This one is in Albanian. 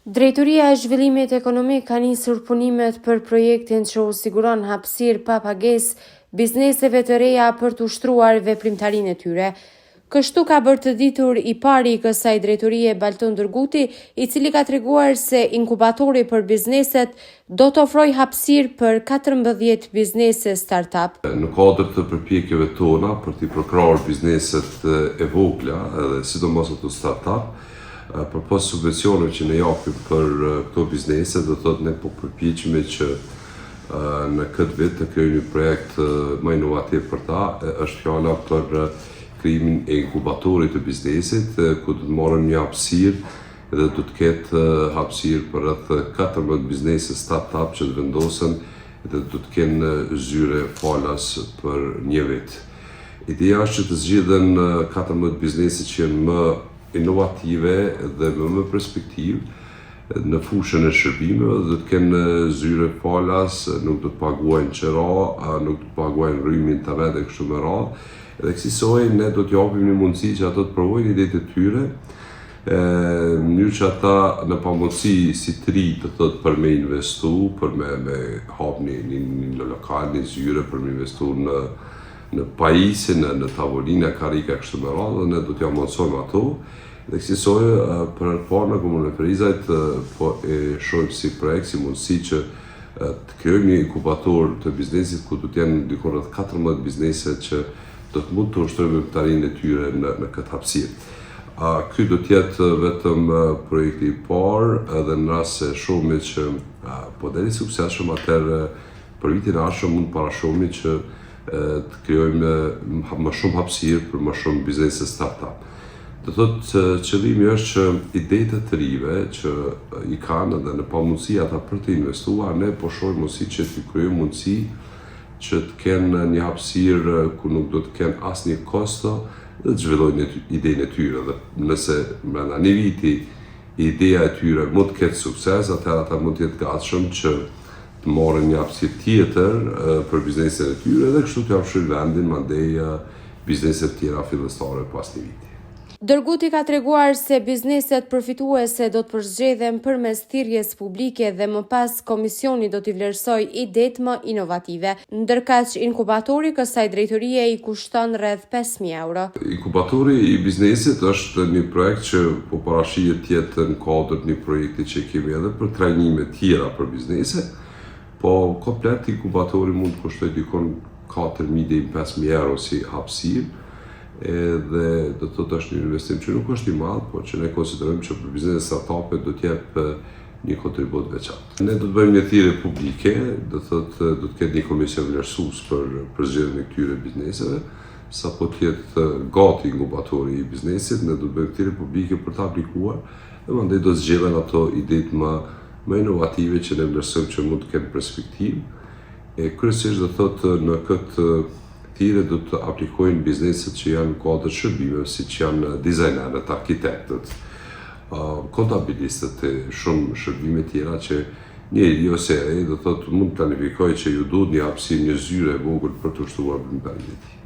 Drejtoria e Zhvillimit Ekonomik ka nisur punimet për projektin që u siguron hapësirë pa pagesë bizneseve të reja për të ushtruar veprimtarinë e tyre. Kështu ka bërë të ditur i pari i kësaj drejtorie Balton Dërguti, i cili ka treguar se inkubatori për bizneset do të ofrojë hapësirë për 14 biznese startup. Në kuadër të përpjekjeve tona për të përkrahur bizneset e vogla edhe sidomos ato startup, për pas subvencioneve që ne japim për këto biznese, do thotë ne po përpiqemi që në këtë vit të krijojmë një projekt më inovativ për ta. Është fjala për krijimin e inkubatorit të biznesit, ku do të marrim një hapësirë dhe do të ketë hapësirë për rreth 14 biznese startup që të vendosen dhe do të kenë zyre falas për një vit. Ideja është që të zgjidhen 14 biznese që janë më inovative dhe më perspektivë në fushën e shërbimeve, do të kenë zyre falas, nuk do të paguajnë qira, nuk do të paguajnë rrymë internet e kështu me radhë. Dhe kësaj ne do të japim një mundësi që ato të provojnë idetë e tyre, në mënyrë që ata në pamundësi si të ri të thotë për me investu, për me hap një lokal, një zyre, për me investu në pajisje, në tavolina, karika kështu me radhë, dhe ne do t'ja mundsojmë ato. Dhe kësaj për parë në Komunën e Ferizajt po e shohim si projekt, si mundësi që të krijojmë një inkubator të biznesit ku do të jenë diku rreth 14 biznese që do të mund të ushtrojnë veprimtarinë e tyre në këtë hapësirë. Ky do të jetë vetëm projekti i parë, edhe në rast se shohim që po deri suksesshëm, atëherë për vitin e ardhshëm mund parashohim që të krijojmë më shumë hapësirë për më shumë biznese startup. Do thotë qëllimi është që idetë të rive që i kanë dhe në pamundësi ata për të investuar, ne po shohim mundësi që të krijojmë mundësi që të kenë një hapësirë ku nuk do të kenë asnjë kosto dhe të zhvillojnë idenë e tyre. Dhe nëse brenda një viti ideja e tyre mund të ketë sukses, atëherë ata mund të jetë gatshëm që të marrin një hapësirë tjetër për bizneset e tyre dhe kështu të hapësojnë vendin mandej bizneset tjera fillestare pas një viti. Dërguti ka treguar se bizneset përfituese do të përzgjedhen përmes thirrjes publike dhe më pas komisioni do t'i vlerësojë idetë më inovative, ndërkaq inkubatori kësaj drejtorie i kushton rreth 5.000 euro. Inkubatori i biznesit është një projekt që po parashihet të jetë në kuadër një projekti që kemi edhe për trajnime tjera për biznese, po komplet inkubatori mund të kushtoj dikon 4.000 deri 5.000 euro si hapësirë. Dhe do të thotë është një investim që nuk është i madh, por që ne konsiderojmë që për bizneset startupe do të jep një kontribut veçantë. Ne do të bëjmë një thirrje publike, do të ketë një komision vlerësues për zgjedhjen e këtyre bizneseve, sapo të jetë gati inkubatori i biznesit, ne do të bëjmë thirrje publike për të aplikuar dhe mandej do të zgjedhen ato idetë më inovative që ne vlerësojmë që mund të kenë perspektivë. Kryesisht do thotë në këtë thirrje do të aplikojnë bizneset që janë në kuadër shërbimeve, siç janë dizajnerët, arkitektët, kontabilistët e shumë shërbime tjera që njëri ose ai do thotë mund të planifikojë që ju duhet një hapësirë, një zyre e vogël për të ushtruar veprimtarinë e tij.